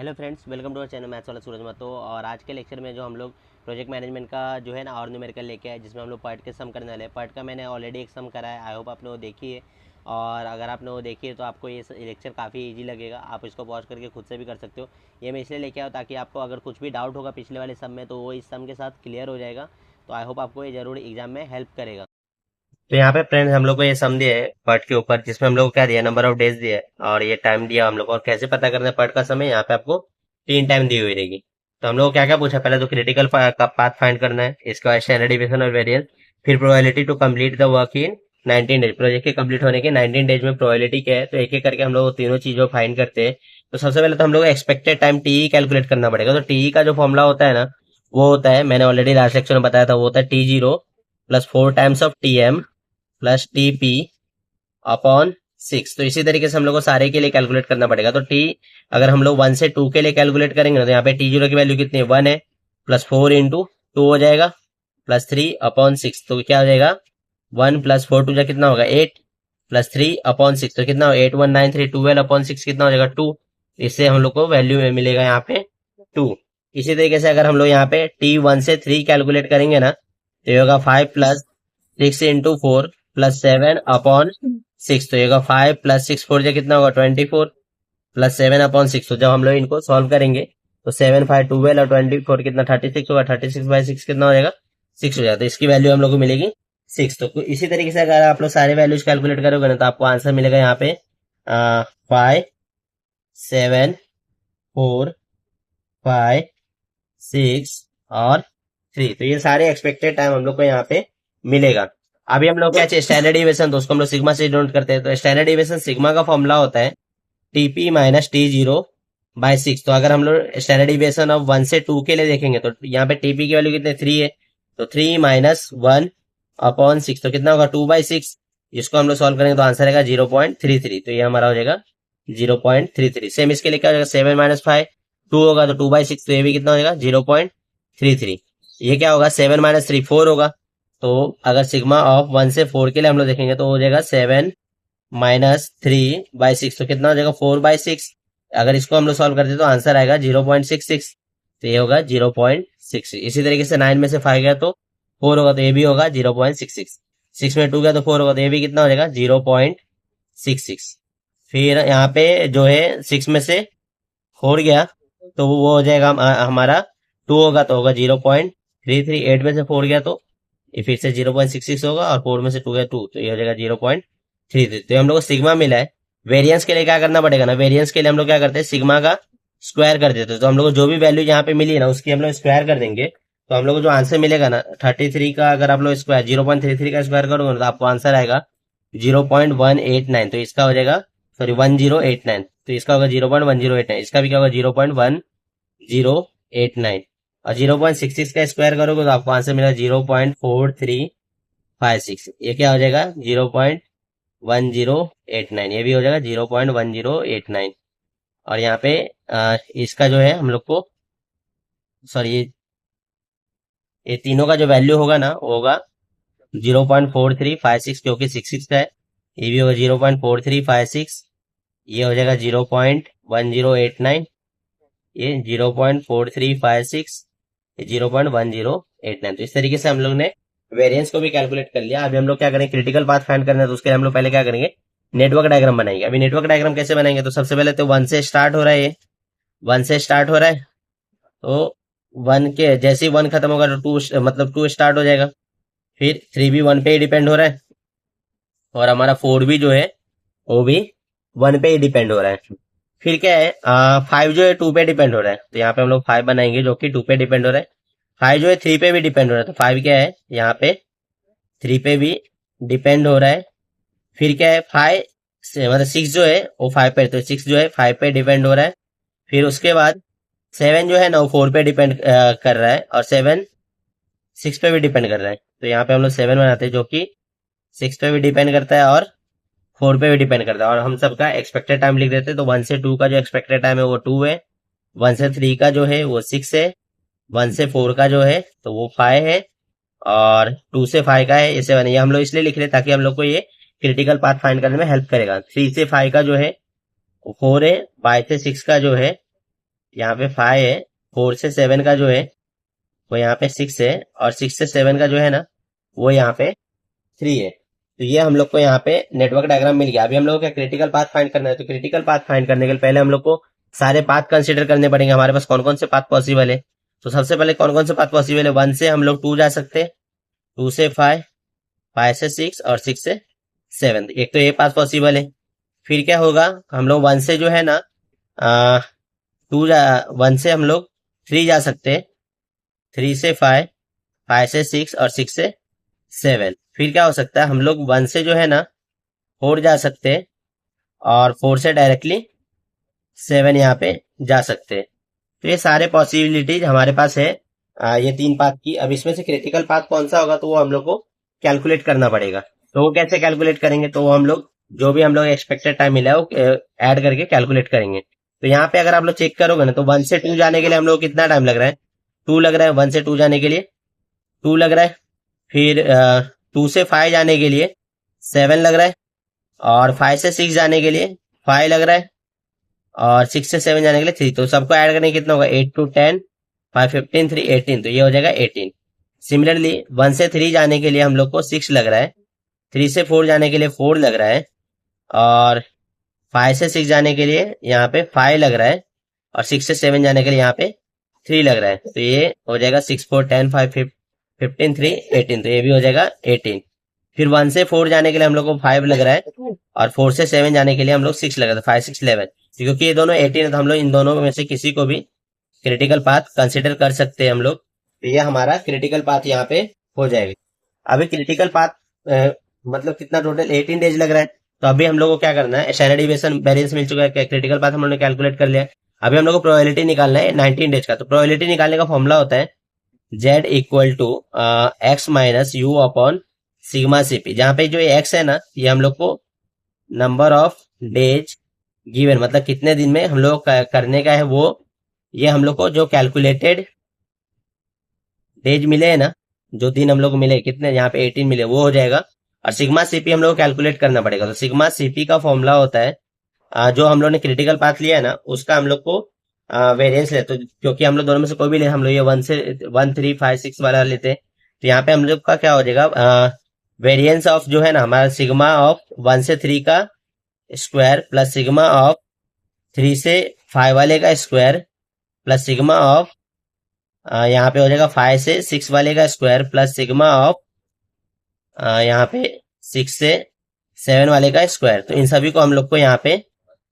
Hello friends, welcome to our channel maths वाला सूरज महतो। और आज के लेक्चर में जो हम लोग प्रोजेक्ट मैनेजमेंट का जो है ना और न्यूमेरिकल लेके आए, जिसमें हम लोग पार्ट के सम करने वाले हैं। पार्ट का मैंने ऑलरेडी एक सम करा है, आई होप आपने वो देखी है। और अगर आपने वो देखी है तो आपको ये लेक्चर काफ़ी इजी लगेगा, आप इसको पॉज करके खुद से भी कर सकते हो। ये मैं इसलिए लेके आया ताकि आपको अगर कुछ भी डाउट होगा पिछले वाले सम में तो वो इस सम के साथ क्लियर हो जाएगा। तो आई होप आपको ये ज़रूर एग्जाम में हेल्प करेगा। तो यहाँ पे फ्रेंड्स हम लोग को ये सम दिया है पार्ट के ऊपर, जिसमें हम लोग को क्या दिया, नंबर ऑफ डेज दिया है और ये टाइम दिया हम लोग को। और कैसे पता करना है पार्ट का समय, यहाँ पे आपको 3 टाइम दी हुई रहेगी। तो हम लोग को क्या क्या पूछा, पहले तो क्रिटिकल का पाथ फाइंड करना है, इसके बाद स्टैंडर्ड डिविएशन और वेरिएंस, फिर probability to complete the work in 19 days. Project के कंप्लीट होने के 19 डेज में प्रोबेबिलिटी क्या है, तो एक एक करके हम लोग तीनों चीजों को फाइंड करते हैं। तो सबसे पहले तो हम लोग एक्सपेक्टेड टाइम टी कैलकुलेट करना पड़ेगा। तो टी का जो फॉर्मूला होता है ना, वो होता है, मैंने ऑलरेडी लास्ट लेक्चर में बताया था, वो होता है T0 plus 4 times of TM plus TP upon 6। तो इसी तरीके से हम लोग को सारे के लिए कैलकुलेट करना पड़ेगा। तो टी अगर हम लोग 1 से 2 के लिए कैलकुलेट करेंगे तो यहाँ पे T0 की वैल्यू कितनी है, 1 है, प्लस 4 इंटू 2 हो जाएगा, प्लस 3 अपॉन 6। तो क्या हो जाएगा, 1 प्लस 4 टू जा कितना होगा 8, प्लस 3 अपॉन 6 तो कितना होगा 8193, 12 अपॉन 6 कितना हो जाएगा 2। इससे हम लोग को वैल्यू मिलेगा यहाँ पे 2। इसी तरीके से अगर हम लोग यहाँ पे T1 से 3 कैलकुलेट करेंगे ना, तो ये होगा 5 प्लस 6 इंटू 4 प्लस 7 अपॉन 6। तो ये होगा 5 प्लस 6 4 जा कितना होगा 24 प्लस 7 अपॉन 6। तो जब हम लोग इनको सॉल्व करेंगे तो 7 5 12 और 24 कितना 36 होगा, 36/6 कितना हो जाएगा 6 हो जाएगा। तो इसकी वैल्यू हम लोग को मिलेगी 6। तो इसी तरीके से अगर आप लोग सारे वैल्यूज कैलकुलेट करोगे ना, तो आपको आंसर मिलेगा यहाँ पे 5 7 4 5 6 और 3। तो ये सारे एक्सपेक्टेड टाइम हम लोग को यहाँ पे मिलेगा। अभी हम लोग क्या चाहिए, स्टैंडर्ड डिविएशन, तो उसको हम लोग सिग्मा से डिनोट करते हैं। तो स्टैंडर्ड डिविएशन सिग्मा का फॉर्मूला होता है TP माइनस T0/6। तो अगर हम लोग स्टैंडर्ड डिविएशन ऑफ 1 से 2 के लिए देखेंगे तो यहाँ पे TP की वैल्यू कितने 3 है, तो 3 माइनस 1 अपॉन 6 तो कितना होगा 2/6। इसको हम लोग सॉल्व करेंगे तो आंसर आएगा 0.33। तो ये हमारा हो जाएगा 0.33। सेम इसके लिए क्या हो जाएगा, 7 माइनस 5 2 होगा तो 2/6, तो ये भी कितना हो जाएगा 0.33। ये क्या होगा 7 माइनस 3 4 होगा। तो अगर सिग्मा ऑफ 1 से 4 के लिए हम लोग देखेंगे तो हो जाएगा 7 माइनस 3/6 तो कितना हो जाएगा 4/6। अगर इसको हम लोग सॉल्व करते तो आंसर आएगा 0.66। तो ये होगा 0.66। इसी तरीके से 9 में से 5 गया तो 4 होगा, तो ये भी होगा 0.66। 6 में 2 गया तो 4 होगा, तो ये भी कितना हो जाएगा 0.66। फिर यहाँ पे जो है 6 में से 4 गया तो वो हो जाएगा हमारा 2 होगा, तो होगा 0.33। 8 में से 4 गया तो ये फिर से 0.66 होगा, और 4 में से 2 गया 2, तो ये हो जाएगा 0.33। तो हम लोग को सिग्मा मिला है। वेरिएंस के लिए क्या करना पड़ेगा ना, वेरिएंस के लिए हम लोग क्या करते हैं, सिग्मा का स्क्वायर कर देते हैं। तो हम लोग को जो भी वैल्यू यहाँ पे मिली है ना, उसकी हम लोग स्क्वायर कर देंगे। तो हम लोग को जो आंसर मिलेगा ना 33 का, अगर आप लोग स्क्वायर 0.33 का स्क्वायर करोगे ना, तो आपको आंसर आएगा 0.189। तो इसका हो जाएगा, सॉरी 1089। तो इसका होगा 0.1089, इसका भी क्या होगा 0.1089। और 0.66 का स्क्वायर करोगे तो आपको आंसर मिलेगा 0.4356। ये क्या हो जाएगा 0.1089, ये भी हो जाएगा 0.1089। और यहाँ पे इसका जो है हम लोग को, सॉरी ये तीनों का जो वैल्यू होगा ना, वो होगा 0.4356, क्योंकि 66 का है। ये भी होगा 0.4356, ये हो जाएगा 0.1089, ये 0.4356, ये 0.1089। तो इस तरीके से हम लोग ने वेरिएंस को भी कैलकुलेट कर लिया। अभी हम लोग क्या करेंगे, क्रिटिकल पाथ फाइंड करना है, तो उसके लिए हम लोग पहले क्या करेंगे, नेटवर्क डायग्राम बनाएंगे। अभी नेटवर्क डायग्राम कैसे बनाएंगे, तो सबसे पहले तो 1 से स्टार्ट हो रहा है, ये 1 से स्टार्ट हो रहा है। तो 1 के जैसे ही 1 खत्म होगा तो 2 मतलब 2 स्टार्ट हो जाएगा। फिर 3 भी 1 पे ही डिपेंड हो रहा है, और हमारा 4 भी जो है वो भी 1 पे ही डिपेंड हो रहा है। फिर क्या है 5 जो है 2 पे डिपेंड हो रहा है, तो यहाँ पे हम लोग 5 बनाएंगे जो कि 2 पे डिपेंड हो रहा है। 5 जो है 3 पे भी डिपेंड हो रहा है, तो 5 क्या है यहाँ पे 3 पे भी डिपेंड हो रहा है। फिर क्या है 5 मतलब 6 जो है वो 5 पे, तो 6 जो है 5 पे डिपेंड हो रहा है। फिर उसके बाद 7 जो है ना वो 4 पे डिपेंड कर रहा है, और 7 6 पे भी डिपेंड कर रहा है। तो यहाँ पे हम लोग 7 बनाते हैं जो कि 6 पे भी डिपेंड करता है और 4 पे भी डिपेंड करता है। और हम सबका एक्सपेक्टेड टाइम लिख देते हैं। तो 1 से 2 का जो एक्सपेक्टेड टाइम है वो 2 है, 1 से 3 का जो है वो 6 है, 1 से 4 का जो है तो वो 5 है, और 2 से 5 का है ये 7 है। ये हम लोग इसलिए लिख रहे हैं ताकि हम लोग को ये क्रिटिकल पाथ फाइंड करने में हेल्प करेगा। 3 से 5 का जो है वो 4 है, 5 से 6 का जो है यहाँ पे 5 है, 4 से 7 का जो है वो यहाँ पे 6 है, और 6 से 7 का जो है ना वो यहाँ पे 3 है। तो ये हम लोग को यहाँ पे नेटवर्क डायग्राम मिल गया। अभी हम लोग को क्रिटिकल पाथ फाइंड करना है। तो क्रिटिकल पाथ फाइंड करने के लिए पहले हम लोग को सारे पाथ कंसीडर करने पड़ेंगे, हमारे पास कौन कौन से पाथ पॉसिबल है। तो सबसे पहले कौन कौन से पाथ पॉसिबल है, 1 से हम लोग 2 जा सकते हैं, 2 से 5, 5 से 6 और 6 से 7। एक तो ये पाथ पॉसिबल है। फिर क्या होगा, हम लोग 1 से जो है ना 1 से हम लोग 3 जा सकते हैं, 3 से 5, 5 से 6 और 6 से 7। फिर क्या हो सकता है, हम लोग 1 से जो है ना 4 जा सकते हैं, और 4 से डायरेक्टली 7 यहाँ पे जा सकते हैं। तो ये सारे पॉसिबिलिटीज हमारे पास है ये 3 पाथ की। अब इसमें से क्रिटिकल पाथ कौन सा होगा तो वो हम लोग को कैलकुलेट करना पड़ेगा। तो वो कैसे कैलकुलेट करेंगे, तो वो हम लोग जो भी हम लोग एक्सपेक्टेड टाइम मिला है वो ऐड करके कैलकुलेट करेंगे। तो यहाँ पे अगर आप लोग चेक करोगे ना तो 1 से 2 जाने के लिए हम लोग कितना टाइम लग रहा है, 2 लग रहा है। 1 से 2 जाने के लिए 2 लग रहा है। फिर 2 से 5 जाने के लिए 7 लग रहा है, और 5 से 6 जाने के लिए 5 लग रहा है, और 6 से 7 जाने के लिए 3। तो सबको ऐड करने कितना होगा, 8 to 10, 5, 15, 3, 18। तो ये हो जाएगा 18। सिमिलरली 1 से 3 जाने के लिए हम लोग को 6 लग रहा है, 3 से 4 जाने के लिए 4 लग रहा है, और 5 से 6 जाने के लिए यहाँ पे 5 लग रहा है, और 6 से 7 जाने के लिए यहाँ पे 3 लग रहा है। तो ये हो जाएगा 6, 4, 10, 5, 15, 3, 18। तो ये भी हो जाएगा 18। फिर 1 से 4 जाने के लिए हम लोग को 5 लग रहा है, और 4 से 7 जाने के लिए हम लोग 6 लग रहा है, 5, 6, 11। क्योंकि ये दोनों 18 है तो हम लोग इन दोनों में से किसी को भी क्रिटिकल पाथ कंसिडर कर सकते हैं हम लोग। तो ये हमारा क्रिटिकल पाथ यहाँ पे हो जाएगा। अभी क्रिटिकल पाथ मतलब कितना, टोटल 18 डेज लग रहा है। तो अभी हम लोग को क्या करना है, स्टैंडर्ड डिविएशन वेरिएंस मिल चुका है, क्रिटिकल पाथ हम लोग ने कैलकुलेट कर लिया। अभी हम लोग को प्रोबेबिलिटी निकालना है 19 डेज का। तो प्रोबेबिलिटी निकालने का फॉर्मूला होता है z equal to X minus U upon sigma CP. जहां पे जो एक्स है ना ये हम लोग को नंबर ऑफ डेज गिवन, मतलब कितने दिन में हम लोग करने का है वो, ये हम लोग को जो कैलकुलेटेड डेज मिले हैं ना, जो दिन हम लोग को मिले कितने, यहाँ पे 18 मिले, वो हो जाएगा। और सिग्मा सीपी हम लोग को कैलकुलेट करना पड़ेगा। तो सिग्मा सीपी का फॉर्मूला होता है जो हम लोग ने क्रिटिकल पाथ लिया है ना उसका हम लोग को वेरिएंस ले। तो क्योंकि हम लोग दोनों में से कोई भी ले, हम लोग ये 1 से 1, 3, 5, 6 वाला लेते हैं, तो यहाँ पे हम लोग का क्या हो जाएगा, वेरिएंस ऑफ जो है ना हमारा सिग्मा ऑफ 1 से 3 का स्क्वायर प्लस सिग्मा ऑफ 3 से 5 वाले का स्क्वायर प्लस सिग्मा ऑफ यहाँ पे हो जाएगा 5 से 6 वाले का स्क्वायर प्लस सिग्मा ऑफ यहाँ पे 6 से 7 वाले का स्क्वायर। तो इन सभी को हम लोग को यहाँ पे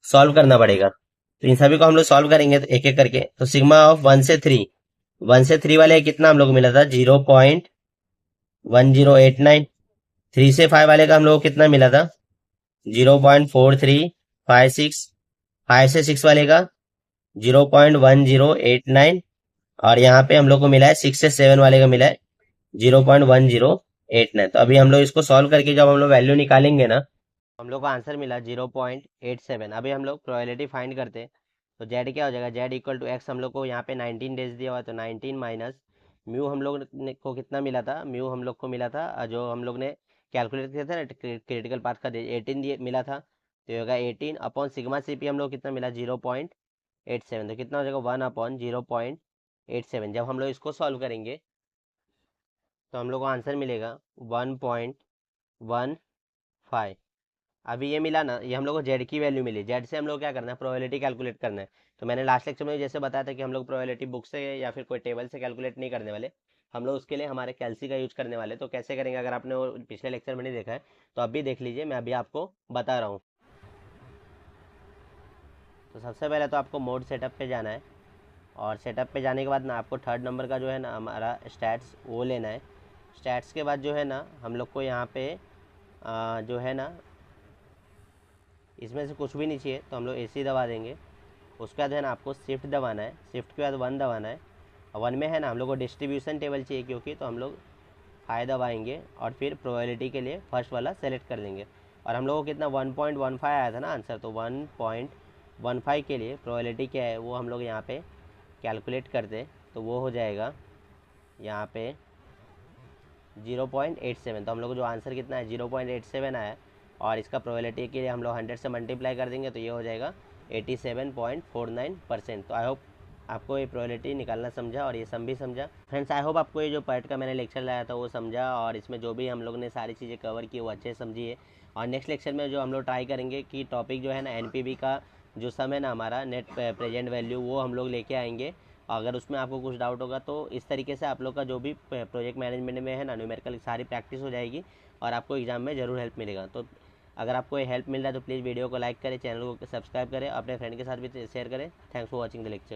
सॉल्व करना पड़ेगा। तो इन सभी को हम लोग सॉल्व करेंगे तो एक एक करके। तो सिग्मा ऑफ 1 से 3, 1 से 3 वाले कितना हम लोग को मिला था, 0.1089। 3 से 5 वाले का हम लोग को कितना मिला था, 0.4356। 5 से 6 वाले का 0.1089, और यहाँ पे हम लोग को मिला है 6 से 7 वाले का मिला है 0.1089। तो अभी हम लोग इसको सॉल्व करके जब हम लोग वैल्यू निकालेंगे ना, हम लोग को आंसर मिला 0.87। अभी हम लोग प्रोबेबिलिटी फाइंड करते हैं। तो जेड क्या हो जाएगा, जेड इक्वल टू एक्स हम लोग को यहाँ पे 19 डेज दिया हुआ है, तो 19 माइनस म्यू हम लोग को कितना मिला था, म्यू हम लोग को मिला था जो हम लोग ने कैलकुलेट किया था ना क्रिटिकल पाथ का 18 दिए मिला था। तो ये होगा 18 अपॉन सिग्मा सी पी हम लोग कितना मिला 0.87। तो कितना हो जाएगा 1 अपॉन 0.87। जब हम लोग इसको सॉल्व करेंगे तो हम लोग को आंसर मिलेगा 1.15। अभी ये मिला ना, ये हम लोग को जेड की वैल्यू मिली। जेड से हम लोग क्या करना है, प्रोबेबिलिटी कैलकुलेट करना है। तो मैंने लास्ट लेक्चर में जैसे बताया था कि हम लोग प्रोबेबिलिटी बुक से या फिर कोई टेबल से कैलकुलेट नहीं करने वाले, हम लोग उसके लिए हमारे कैलसी का यूज करने वाले। तो कैसे करेंगे, अगर आपने वो पिछले लेक्चर में नहीं देखा है तो अभी देख लीजिए, मैं अभी आपको बता रहा हूँ। तो सबसे पहले तो आपको मोड सेटअप पे जाना है, और सेटअप पे जाने के बाद ना आपको थर्ड नंबर का जो है ना हमारा स्टैट्स वो लेना है। स्टैट्स के बाद जो है ना हम लोग को यहाँ पे जो है ना इसमें से कुछ भी नहीं चाहिए तो हम लोग AC दबा देंगे। उसके बाद है ना आपको शिफ्ट दबाना है, शिफ्ट के बाद 1 दबाना है। 1 में है ना हम लोग को डिस्ट्रीब्यूशन टेबल चाहिए क्योंकि, तो हम लोग 5 दबाएंगे और फिर प्रोबेबिलिटी के लिए फर्स्ट वाला सेलेक्ट कर देंगे। और हम लोग को कितना 1.15 आया था ना आंसर, तो 1.15 के लिए प्रोबेबिलिटी क्या है वो हम लोग यहाँ पे कैलकुलेट करते, तो वो हो जाएगा यहाँ पे 0.87। तो हम लोग को जो आंसर कितना है 0.87 आया, और इसका प्रोबेबिलिटी के लिए हम लोग 100 से मल्टीप्लाई कर देंगे तो ये हो जाएगा 87.49%। तो आई होप आपको ये प्रोबेबिलिटी निकालना समझा और ये सम भी समझा। फ्रेंड्स आई होप आपको ये जो पार्ट का मैंने लेक्चर लाया था वो समझा और इसमें जो भी हम लोग ने सारी चीज़ें कवर की वो अच्छे से समझी है। और नेक्स्ट लेक्चर में जो हम लोग ट्राई करेंगे कि टॉपिक जो है ना एनपीवी का जो सम है ना हमारा नेट प्रेजेंट वैल्यू वो हम लोग लेके आएंगे। अगर उसमें आपको कुछ डाउट होगा तो इस तरीके से आप लोग का जो भी प्रोजेक्ट मैनेजमेंट में है ना न्यूमेरिकल सारी प्रैक्टिस हो जाएगी और आपको एग्जाम में ज़रूर हेल्प मिलेगा। तो अगर आपको ये हेल्प मिल रहा है तो प्लीज़ वीडियो को लाइक करें, चैनल को सब्सक्राइब करें, अपने फ्रेंड के साथ भी शेयर करें। Thanks for watching the lecture.